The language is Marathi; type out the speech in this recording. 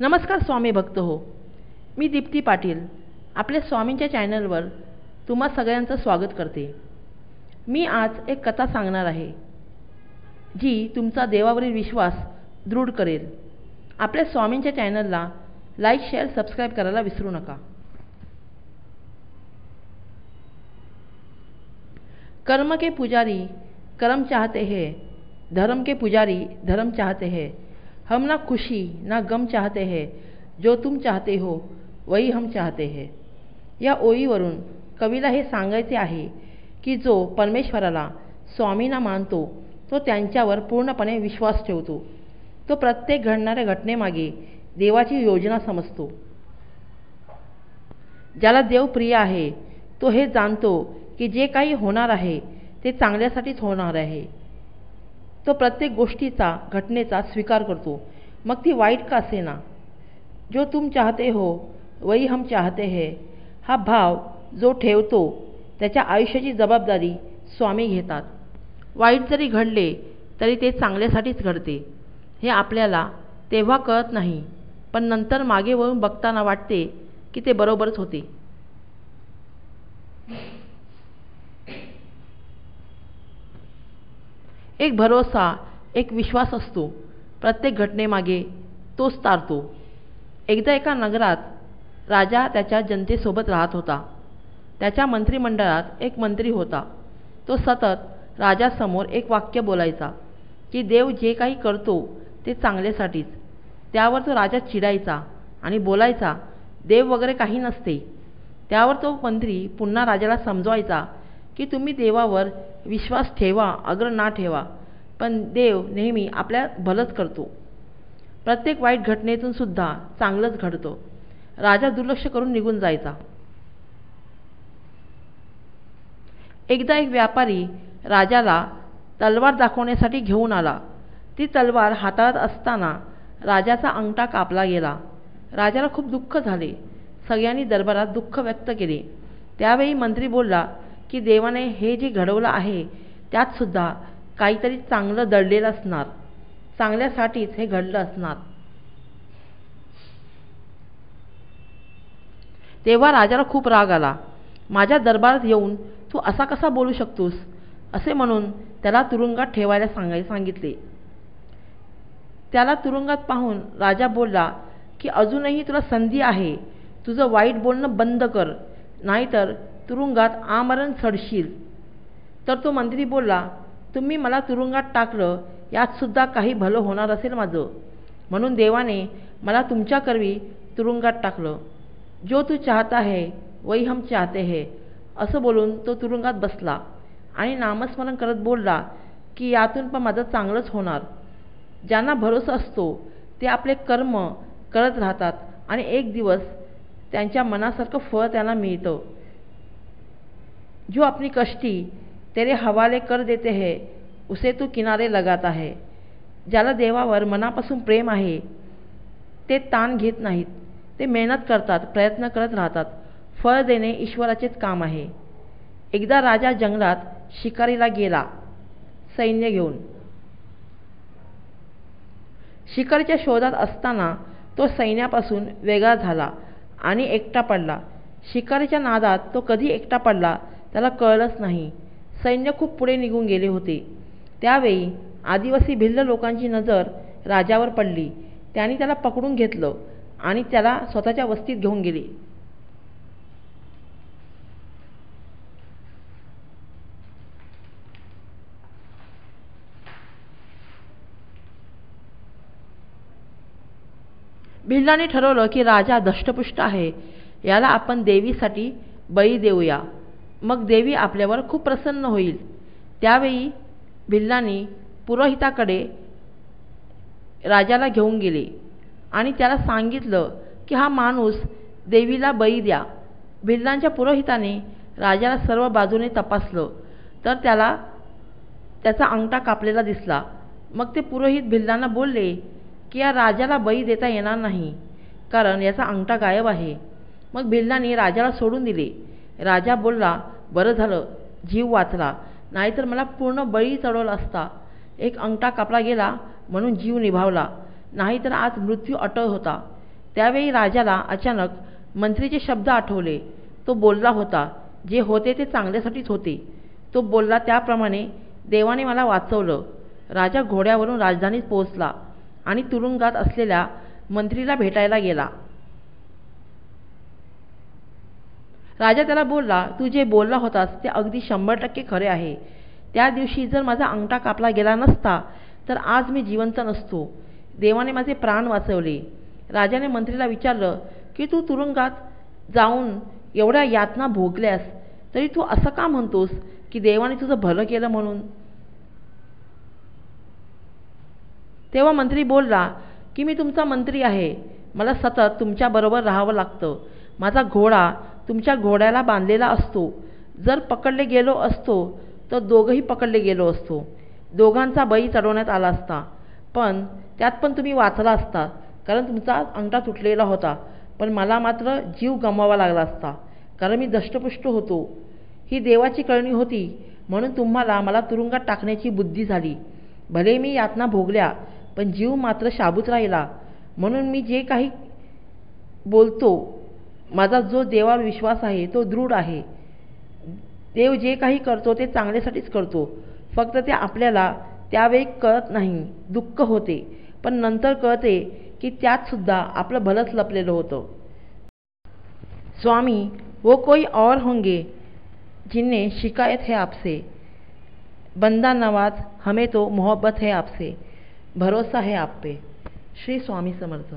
नमस्कार स्वामी भक्त हो. मी दीप्ती पाटील आपल्या स्वामींच्या चॅनलवर तुम्हा सगळ्यांचं स्वागत करते. मी आज एक कथा सांगणार आहे जी तुमचा देवावरील विश्वास दृढ करेल. आपल्या स्वामींच्या चॅनलला लाईक शेअर सबस्क्राईब करायला विसरू नका. कर्म के पुजारी कर्म चाहते हैं, धर्म के पुजारी धर्म चाहते हैं. हम ना खुशी ना गम चाहते हैं, जो तुम चाहते हो वही हम चाहते हैं. या ओळीवरून कवीला हे सांगायचे आहे की जो परमेश्वराला स्वामींना मानतो तो त्यांच्यावर पूर्णपणे विश्वास ठेवतो. तो प्रत्येक घडणाऱ्या घटनेमागे देवाची योजना समजतो. ज्याला देव प्रिय आहे तो हे जाणतो की जे काही होणार आहे ते चांगल्यासाठीच होणार आहे. तो प्रत्येक गोष्टीचा घटनेचा स्वीकार करतो, मग ती वाईट का असेना. जो तुम चाहते हो वही हम चाहते हैं हा भाव जो ठेवतो त्याच्या आयुष्याची जबाबदारी स्वामी घेतात. वाईट जरी घडले तरी ते चांगल्यासाठीच घडते हे आपल्याला तेव्हा कळत नाही, पण नंतर मागे वळून बघताना वाटते की ते बरोबरच होते. एक भरोसा एक विश्वास असतो प्रत्येक घटनेमागे, तोच तारतो. एकदा एका नगरात राजा त्याच्या जनतेसोबत राहत होता. त्याच्या मंत्रिमंडळात एक मंत्री होता. तो सतत राजासमोर एक वाक्य बोलायचा की देव जे काही करतो ते चांगल्यासाठीच. त्यावर तो राजा चिडायचा आणि बोलायचा देव वगैरे काही नसते. त्यावर तो मंत्री पुन्हा राजाला समजवायचा की तुम्ही देवावर विश्वास ठेवा अगर ना ठेवा, पण देव नेहमी आपल्या भलंच करतो. प्रत्येक वाईट घटनेतून सुद्धा चांगलंच घडतं. राजा दुर्लक्ष करून निघून जायचा. एकदा एक व्यापारी राजाला तलवार दाखवण्यासाठी घेऊन आला. ती तलवार हाताळत असताना राजाचा अंगठा कापला गेला. राजाला खूप दुःख झाले. सगळ्यांनी दरबारात दुःख व्यक्त केले. त्यावेळी मंत्री बोलला की देवाने हे जे घडवलं आहे त्यात सुद्धा काहीतरी चांगलं दडलेलं असणार, चांगल्यासाठीच हे घडलं असणार. तेव्हा राजाला खूप राग आला. माझ्या दरबारात येऊन तू असा कसा बोलू शकतोस असे म्हणून त्याला तुरुंगात ठेवायला सांगितले. त्याला तुरुंगात पाहून राजा बोलला की अजूनही तुला संधी आहे, तुझं वाईट बोलणं बंद कर, नाहीतर तुरुंगात आमरण चढशील. तर तो मंत्री बोलला तुम्ही मला तुरुंगात टाकलं यात सुद्धा काही भलं होणार असेल माझं, म्हणून देवाने मला तुमच्याकरवी तुरुंगात टाकलं. जो तू चाहता है वही हम चाहते हैं असं बोलून तो तुरुंगात बसला आणि नामस्मरण करत बोलला की यातून पण माझं चांगलंच होणार. ज्यांना भरोसा असतो ते आपले कर्म करत राहतात आणि एक दिवस त्यांच्या मनासारखं फळ त्यांना मिळतं. जो अपनी कष्टी तेरे हवाले कर देते हैं उसे तू किनारे लगाता है. ज्याला देवावर मनापासून प्रेम आहे ते ताण घेत नाहीत. ते मेहनत करतात, प्रयत्न करत राहतात. फळ देणे ईश्वराचेच काम आहे. एकदा राजा जंगलात शिकारीला गेला सैन्य घेऊन. शिकारीच्या शोधात असताना तो सैन्यापासून वेगळा झाला आणि एकटा पडला. शिकारीच्या नादात तो कधी एकटा पडला त्याला कळलंच नाही. सैन्य खूप पुढे निघून गेले होते. त्यावेळी आदिवासी भिल्ल लोकांची नजर राजावर पडली. त्यांनी त्याला पकडून घेतलं आणि त्याला स्वतःच्या वस्तीत घेऊन गेले. भिल्लाने ठरवलं की राजा दष्टपुष्ट आहे, याला आपण देवीसाठी बळी देऊया, मग देवी आपल्यावर खूप प्रसन्न होईल. त्यावेळी भिल्लांनी पुरोहिताकडे राजाला घेऊन गेले आणि त्याला सांगितलं की हा माणूस देवीला बळी द्या. भिल्लांच्या पुरोहिताने राजाला सर्व बाजूने तपासलं तर त्याला त्याचा अंगठा कापलेला दिसला. मग ते पुरोहित भिल्लांना बोलले की या राजाला बळी देता येणार नाही कारण याचा अंगठा गायब आहे. मग भिल्लांनी राजाला सोडून दिले. राजा बोलला बरं झालं जीव वाचला, नाहीतर मला पूर्ण बळी चढवला असता. एक अंगठा कापला गेला म्हणून जीव निभावला, नाहीतर आज मृत्यू अटळ होता. त्यावेळी राजाला अचानक मंत्रीचे शब्द आठवले. तो बोलला होता, जे होते ते चांगल्यासाठीच होते. तो बोलला त्याप्रमाणे देवाने मला वाचवलं. राजा घोड्यावरून राजधानीत पोहोचला आणि तुरुंगात असलेल्या मंत्रीला भेटायला गेला. राजा त्याला बोलला, तू जे बोलला होतास ते अगदी 100% खरे आहे. त्या दिवशी जर माझा अंगठा कापला गेला नसता तर आज मी जिवंत नसतो. देवाने माझे प्राण वाचवले. राजाने मंत्रीला विचारलं की तू तुरुंगात जाऊन एवढ्या यातना भोगल्यास तरी तू असं का म्हणतोस की देवाने तुझं भलं केलं म्हणून? तेव्हा मंत्री बोलला की मी तुमचा मंत्री आहे. मला सतत तुमच्याबरोबर राहावं लागतं. माझा घोडा तुमच्या घोड्याला बांधलेला असतो. जर पकडले गेलो असतो तर दोघंही पकडले गेलो असतो. दोघांचा बळी चढवण्यात आला असता. पण त्यात पण तुम्ही वाचला असता, कारण तुमचा अंगठा तुटलेला होता. पण मला मात्र जीव गमवावा लागला असता, कारण मी दष्टपुष्ट होतो. ही देवाची कळणी होती, म्हणून तुम्हाला मला तुरुंगात टाकण्याची बुद्धी झाली. भले मी यातना भोगल्या, पण जीव मात्र शाबूत राहिला. म्हणून मी जे काही बोलतो, माझा जो देवावर विश्वास आहे तो दृढ आहे. देव जे काही करतो ते चांगल्यासाठीच करतो. फक्त ते आपल्याला त्यावेळी कळत नाही, दुःख होते. पण नंतर कळते की त्यात सुद्धा आपलं भलंच लपलेलं होतं. स्वामी, वो कोई और होंगे जिन्हें शिकायत है आपसे. बंदा नवाज, हमें तो मोहब्बत है आपसे, भरोसा है आप पे. श्री स्वामी समर्थ.